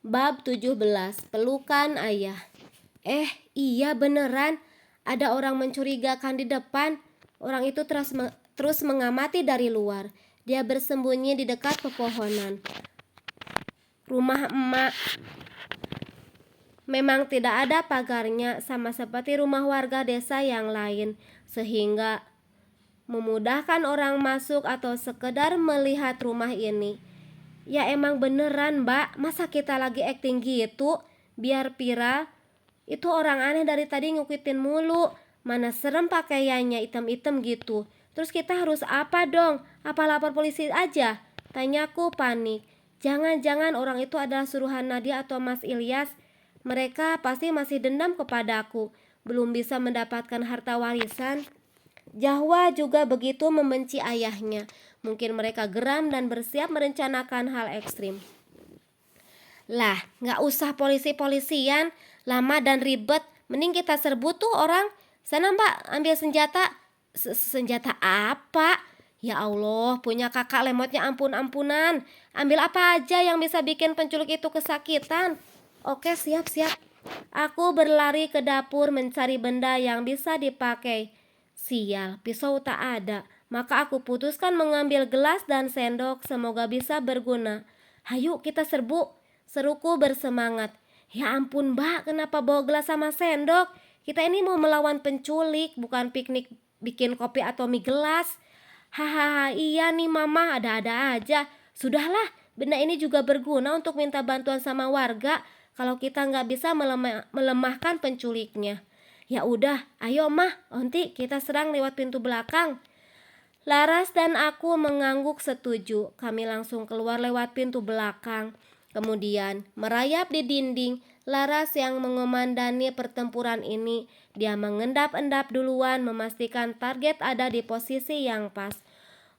Bab 17, Pelukan Ayah. Iya beneran, ada orang mencurigakan di depan. Orang itu terus mengamati dari luar. Dia bersembunyi di dekat pepohonan. Rumah emak memang tidak ada pagarnya, sama seperti rumah warga desa yang lain, sehingga memudahkan orang masuk atau sekedar melihat rumah ini. Ya emang beneran mbak, masa kita lagi acting gitu? Biar viral. Itu orang aneh dari tadi ngikutin mulu. Mana serem pakaiannya item-item gitu. Terus kita harus apa dong? Apa lapor polisi aja? Tanyaku panik. Jangan-jangan orang itu adalah suruhan Nadia atau Mas Ilyas. Mereka pasti masih dendam kepadaku. Belum bisa mendapatkan harta warisan. Jahwa juga begitu membenci ayahnya. Mungkin mereka geram dan bersiap merencanakan hal ekstrim. Lah, gak usah polisi-polisian, lama dan ribet. Mending kita serbu tuh orang. Sana mbak, ambil senjata. Senjata apa? Ya Allah, punya kakak lemotnya ampun-ampunan. Ambil apa aja yang bisa bikin penculik itu kesakitan. Oke, siap-siap. Aku berlari ke dapur mencari benda yang bisa dipakai. Sial, pisau tak ada. Maka aku putuskan mengambil gelas dan sendok, semoga bisa berguna. Hayu kita serbu, seruku bersemangat. Ya ampun mbak, kenapa bawa gelas sama sendok? Kita ini mau melawan penculik, bukan piknik bikin kopi atau mie gelas. Hahaha, iya nih mama, ada-ada aja. Sudahlah, benda ini juga berguna untuk minta bantuan sama warga kalau kita nggak bisa melemahkan penculiknya. Ya udah, ayo mah, onti kita serang lewat pintu belakang. Laras dan aku mengangguk setuju. Kami langsung keluar lewat pintu belakang. Kemudian merayap di dinding. Laras yang mengomandani pertempuran ini. Dia mengendap-endap duluan memastikan target ada di posisi yang pas.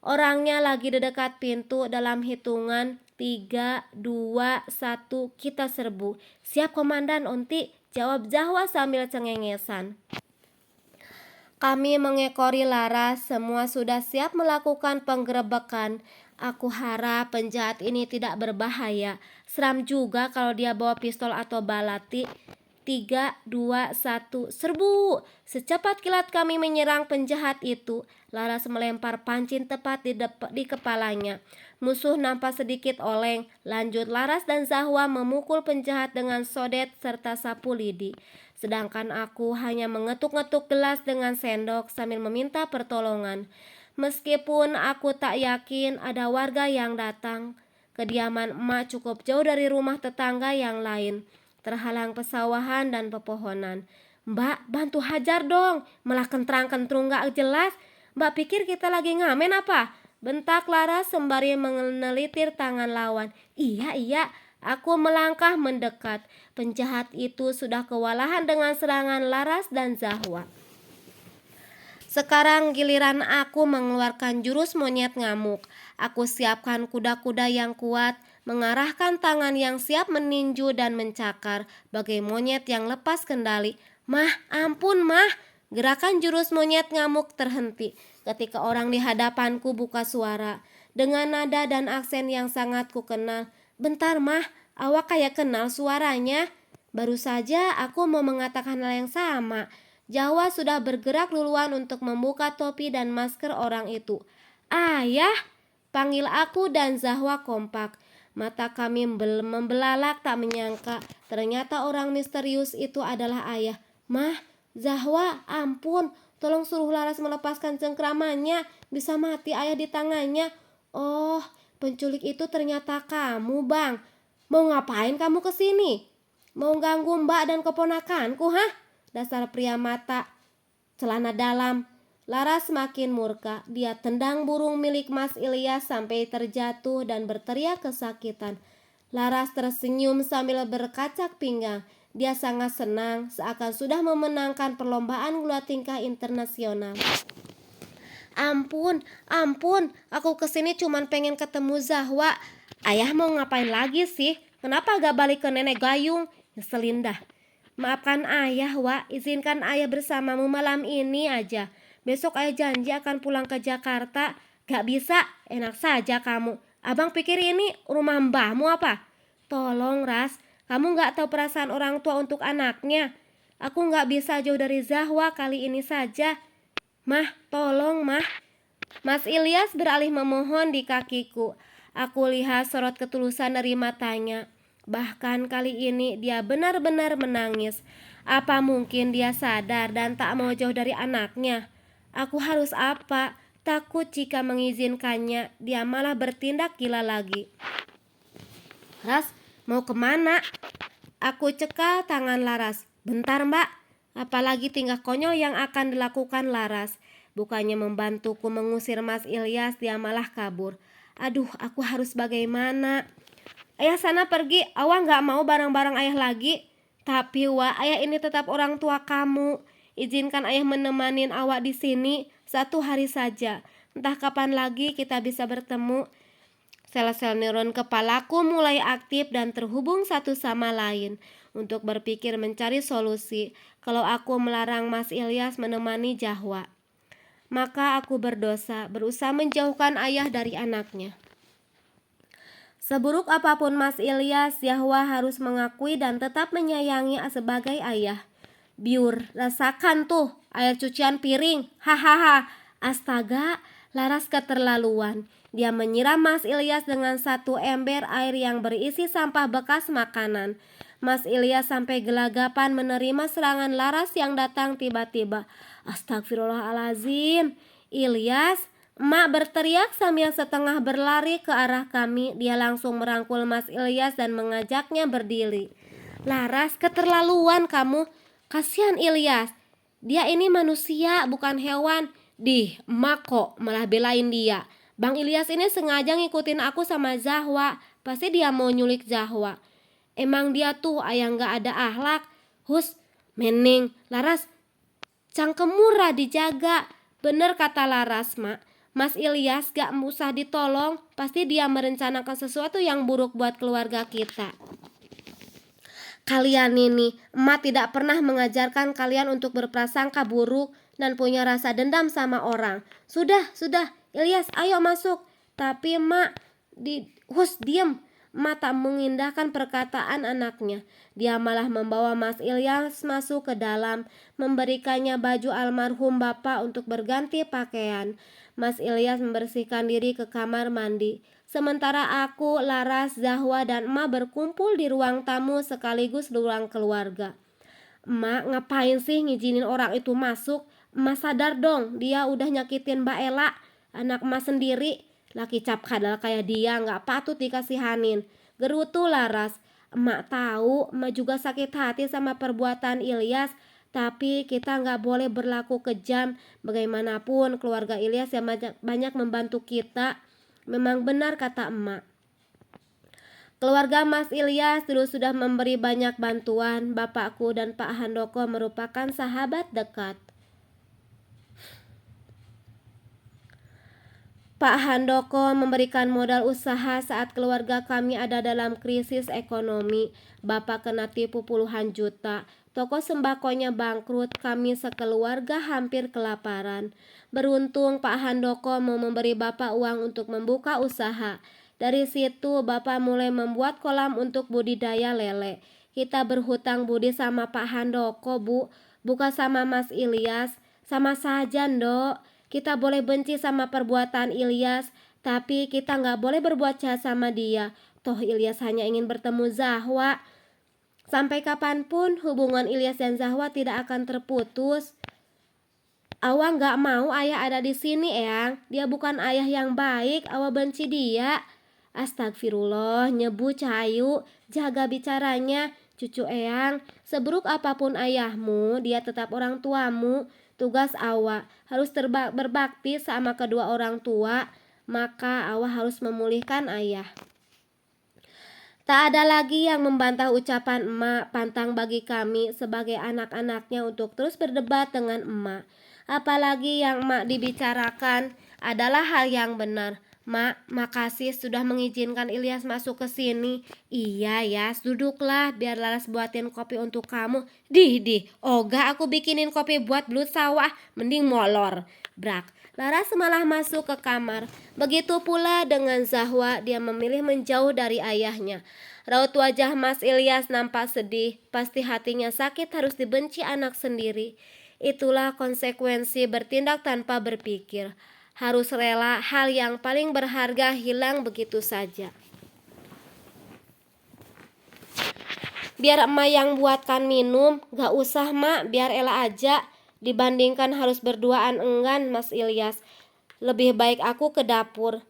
Orangnya lagi di dekat pintu. Dalam hitungan 3, 2, 1 kita serbu. Siap komandan onti, jawab Jahwa sambil cengengesan. Kami mengekori Laras, semua sudah siap melakukan penggerebekan. Aku harap penjahat ini tidak berbahaya. Seram juga kalau dia bawa pistol atau balati. 3, 2, 1, serbu! Secepat kilat kami menyerang penjahat itu. Laras melempar pancing tepat di kepalanya. Musuh nampak sedikit oleng. Lanjut Laras dan Zahwa memukul penjahat dengan sodet serta sapu lidi. Sedangkan aku hanya mengetuk-ngetuk gelas dengan sendok sambil meminta pertolongan. Meskipun aku tak yakin ada warga yang datang. Kediaman emak cukup jauh dari rumah tetangga yang lain, terhalang pesawahan dan pepohonan. Mbak, bantu hajar dong, malah kentrang-kentrung gak jelas. Mbak pikir kita lagi ngamen apa? Bentak Laras sembari menelitir tangan lawan. Iya, aku melangkah mendekat. Penjahat itu sudah kewalahan dengan serangan Laras dan Zahwa. Sekarang giliran aku mengeluarkan jurus monyet ngamuk. Aku siapkan kuda-kuda yang kuat, mengarahkan tangan yang siap meninju dan mencakar, bagai monyet yang lepas kendali. Mah, ampun mah. Gerakan jurus monyet ngamuk terhenti ketika orang di hadapanku buka suara dengan nada dan aksen yang sangat kukenal. Bentar mah, awak kayak kenal suaranya. Baru saja aku mau mengatakan hal yang sama. Jawa sudah bergerak duluan untuk membuka topi dan masker orang itu. Ayah, panggil aku dan Zahwa kompak. Mata kami membelalak tak menyangka ternyata orang misterius itu adalah ayah. Mah, Zahwa, ampun, tolong suruh Laras melepaskan cengkramannya. Bisa mati ayah di tangannya. Oh, penculik itu ternyata kamu, Bang. Mau ngapain kamu kesini? Mau ganggu mbak dan keponakanku, hah? Dasar pria mata celana dalam. Laras semakin murka. Dia tendang burung milik Mas Ilyas sampai terjatuh dan berteriak kesakitan. Laras tersenyum sambil berkacak pinggang. Dia sangat senang, seakan sudah memenangkan perlombaan gula tingkah internasional. Ampun, aku kesini cuman pengen ketemu Zahwa. Ayah mau ngapain lagi sih? Kenapa gak balik ke nenek gayung? Ngeselin dah. Maafkan ayah, Wak. Izinkan ayah bersamamu malam ini aja. Besok ayah janji akan pulang ke Jakarta. Gak bisa, enak saja kamu. Abang pikir ini rumah mbahmu apa? Tolong Ras, Kamu gak tahu perasaan orang tua untuk anaknya. Aku gak bisa jauh dari Zahwa kali ini saja. Mah, tolong mah. Mas Ilyas beralih memohon di kakiku. Aku lihat sorot ketulusan dari matanya. Bahkan kali ini dia benar-benar menangis. Apa mungkin dia sadar dan tak mau jauh dari anaknya? Aku harus apa? Takut jika mengizinkannya, dia malah bertindak gila lagi. Laras, mau kemana? Aku cekal tangan Laras. Bentar mbak, apalagi tingkah konyol yang akan dilakukan Laras. Bukannya membantuku mengusir Mas Ilyas, dia malah kabur. Aduh, aku harus bagaimana? Ayah sana pergi, Awak gak mau bareng-bareng ayah lagi. Tapi Wak, ayah ini tetap orang tua kamu. Izinkan ayah menemani Awak di sini 1 hari saja. Entah kapan lagi kita bisa bertemu. Sel-sel neuron kepalaku mulai aktif dan terhubung satu sama lain untuk berpikir mencari solusi kalau aku melarang Mas Ilyas menemani Zahwa. Maka aku berdosa, berusaha menjauhkan ayah dari anaknya. Seburuk apapun Mas Ilyas, Zahwa harus mengakui dan tetap menyayangi sebagai ayah. Biur, rasakan tuh air cucian piring. Hahaha. Astaga, Laras keterlaluan. Dia menyiram Mas Ilyas dengan 1 ember air yang berisi sampah bekas makanan. Mas Ilyas sampai gelagapan menerima serangan Laras yang datang tiba-tiba. Astagfirullahalazim. Ilyas, Emak berteriak sambil setengah berlari ke arah kami. Dia langsung merangkul Mas Ilyas dan mengajaknya berdiri. Laras, keterlaluan kamu. Kasihan Ilyas. Dia ini manusia, bukan hewan. Emak kok malah belain dia. Bang Ilyas ini sengaja ngikutin aku sama Zahwa. Pasti dia mau nyulik Zahwa. Emang dia tuh ayah gak ada akhlak. Hus, Mening, Laras, cangkemmu dijaga. Bener kata Laras, Mak. Mas Ilyas gak usah ditolong. Pasti dia merencanakan sesuatu yang buruk buat keluarga kita. Kalian ini, Emak tidak pernah mengajarkan kalian untuk berprasangka buruk dan punya rasa dendam sama orang. Sudah, Ilyas, ayo masuk. Tapi Emak, diem. Emak tak mengindahkan perkataan anaknya. Dia malah membawa Mas Ilyas masuk ke dalam, memberikannya baju almarhum bapak untuk berganti pakaian. Mas Ilyas membersihkan diri ke kamar mandi. Sementara aku, Laras, Zahwa, dan Emak berkumpul di ruang tamu sekaligus ruang keluarga. Emak, ngapain sih ngizinin orang itu masuk? Emak sadar dong, dia udah nyakitin Mbak Ella, anak Emak sendiri. Laki cap kadal kayak dia gak patut dikasihanin. Gerutu Laras. Emak tahu, Emak juga sakit hati sama perbuatan Ilyas. Tapi kita gak boleh berlaku kejam. Bagaimanapun keluarga Ilyas yang banyak membantu kita. Memang benar kata Emak. Keluarga Mas Ilyas dulu sudah memberi banyak bantuan. Bapakku dan Pak Handoko merupakan sahabat dekat. Pak Handoko memberikan modal usaha saat keluarga kami ada dalam krisis ekonomi. Bapak kena tipu puluhan juta. Toko sembakonya bangkrut, kami sekeluarga hampir kelaparan. Beruntung Pak Handoko mau memberi Bapak uang untuk membuka usaha. Dari situ Bapak mulai membuat kolam untuk budidaya lele. Kita berhutang budi sama Pak Handoko, Bu. Bukan sama Mas Ilyas. Sama saja, Ndok. Kita boleh benci sama perbuatan Ilyas, tapi kita gak boleh berbuat jahat sama dia. Toh Ilyas hanya ingin bertemu Zahwa. Sampai kapanpun hubungan Ilyas dan Zahwa tidak akan terputus. Awak gak mau ayah ada di sini, Eyang. Dia bukan ayah yang baik, awak benci dia. Astagfirullah, nyebu Cahayu, jaga bicaranya. Cucu Eyang, seburuk apapun ayahmu, dia tetap orang tuamu. Tugas awak harus berbakti sama kedua orang tua. Maka awak harus memulihkan ayah. Tak ada lagi yang membantah ucapan Emak. Pantang bagi kami sebagai anak-anaknya untuk terus berdebat dengan Emak. Apalagi yang Emak dibicarakan adalah hal yang benar. Mak, makasih sudah mengizinkan Ilyas masuk ke sini. Iya ya, duduklah biar Laras buatin kopi untuk kamu. Oga aku bikinin kopi buat belut sawah, mending molor. Brak, Laras malah masuk ke kamar. Begitu pula dengan Zahwa, dia memilih menjauh dari ayahnya. Raut wajah Mas Ilyas nampak sedih, pasti hatinya sakit harus dibenci anak sendiri. Itulah konsekuensi bertindak tanpa berpikir. Harus rela hal yang paling berharga hilang begitu saja. Biar emak yang buatkan minum, gak usah mak, biar Ella aja. Dibandingkan harus berduaan enggan Mas Ilyas. Lebih baik aku ke dapur.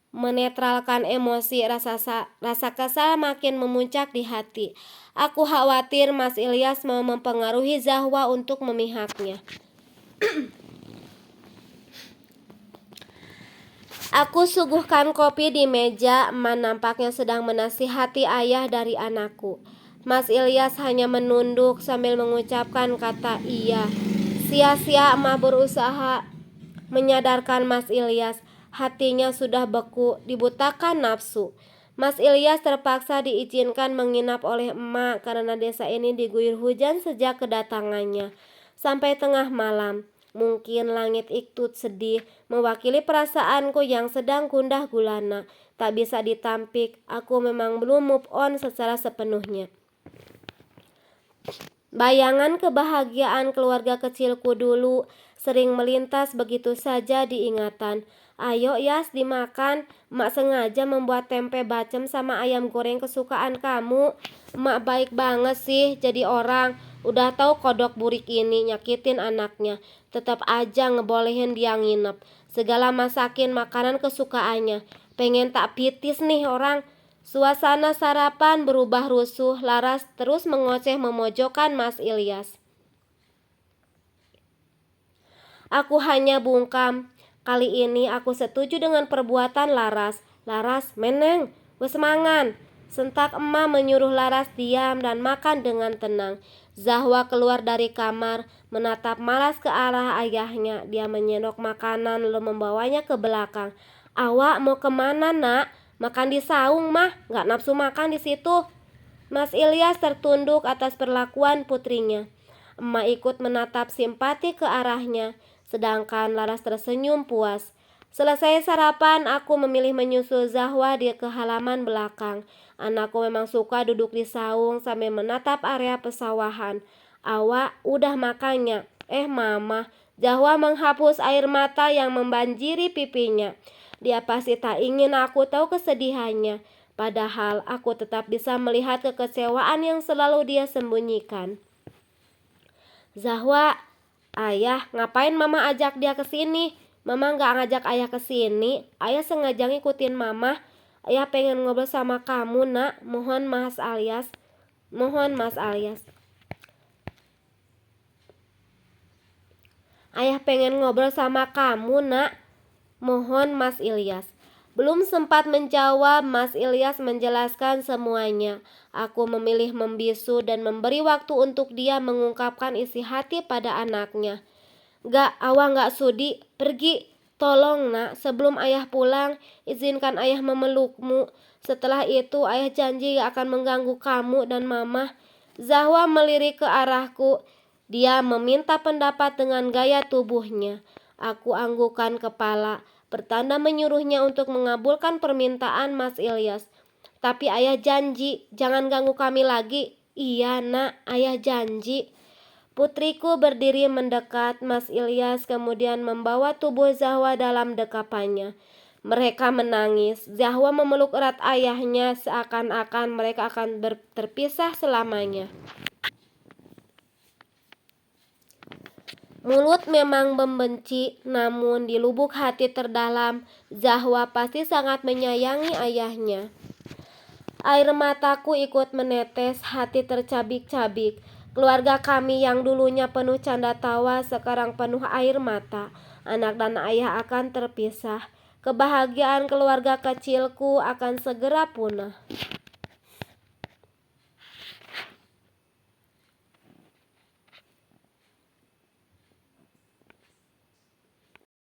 Menetralkan emosi, rasa kesal makin memuncak di hati. Aku khawatir Mas Ilyas mau mempengaruhi Zahwa untuk memihaknya. Aku suguhkan kopi di meja. Emak nampaknya sedang menasihati ayah dari anakku. Mas Ilyas hanya menunduk sambil mengucapkan kata iya. Sia-sia emak berusaha menyadarkan Mas Ilyas. Hatinya sudah beku, dibutakan nafsu. Mas Ilyas terpaksa diizinkan menginap oleh emak karena desa ini diguyur hujan sejak kedatangannya. Sampai tengah malam. Mungkin langit ikut sedih, mewakili perasaanku yang sedang gundah gulana. Tak bisa ditampik, aku memang belum move on secara sepenuhnya. Bayangan kebahagiaan keluarga kecilku dulu sering melintas begitu saja di ingatan. Ayo Yas dimakan, emak sengaja membuat tempe bacem sama ayam goreng kesukaan kamu. Emak baik banget sih jadi orang. Udah tahu kodok burik ini nyakitin anaknya, tetap aja ngebolehin dia nginep. Segala masakin makanan kesukaannya. Pengen tak pitis nih orang. Suasana sarapan berubah rusuh. Laras terus mengoceh memojokkan Mas Ilyas. Aku hanya bungkam. Kali ini aku setuju dengan perbuatan Laras. Laras, meneng, wes mangan. Sentak emak menyuruh Laras diam dan makan dengan tenang. Zahwa keluar dari kamar, menatap malas ke arah ayahnya. Dia menyendok makanan lalu membawanya ke belakang. Awak mau kemana nak? Makan di saung mah, gak nafsu makan di situ. Mas Ilyas tertunduk atas perlakuan putrinya. Emak ikut menatap simpati ke arahnya, sedangkan Laras tersenyum puas. Selesai sarapan, aku memilih menyusul Zahwa ke halaman belakang. Anakku memang suka duduk di saung sambil menatap area pesawahan. Awak udah makannya? Mama. Zahwa menghapus air mata yang membanjiri pipinya. Dia pasti tak ingin aku tahu kesedihannya. Padahal aku tetap bisa melihat kekecewaan yang selalu dia sembunyikan. Zahwa, ayah, ngapain mama ajak dia ke sini? Mama gak ngajak ayah ke sini. Ayah sengaja ngikutin mama. Ayah pengen ngobrol sama kamu, nak. Mohon Mas Ilyas. Ayah pengen ngobrol sama kamu, nak. Mohon Mas Ilyas. Belum sempat menjawab, Mas Ilyas menjelaskan semuanya. Aku memilih membisu dan memberi waktu untuk dia mengungkapkan isi hati pada anaknya. Awak gak sudi, pergi. Tolong nak, sebelum ayah pulang, izinkan ayah memelukmu. Setelah itu ayah janji gak akan mengganggu kamu dan mama. Zahwa melirik ke arahku. Dia meminta pendapat dengan gaya tubuhnya. Aku anggukan kepala, pertanda menyuruhnya untuk mengabulkan permintaan Mas Ilyas. Tapi ayah janji, jangan ganggu kami lagi. Iya nak, ayah janji. Putriku berdiri mendekat Mas Ilyas kemudian membawa tubuh Zahwa dalam dekapannya. Mereka menangis. Zahwa memeluk erat ayahnya seakan-akan mereka akan terpisah selamanya. Mulut memang membenci, namun di lubuk hati terdalam, Zahwa pasti sangat menyayangi ayahnya. Air mataku ikut menetes, hati tercabik-cabik. Keluarga kami yang dulunya penuh canda tawa sekarang penuh air mata. Anak dan ayah akan terpisah. Kebahagiaan keluarga kecilku akan segera punah.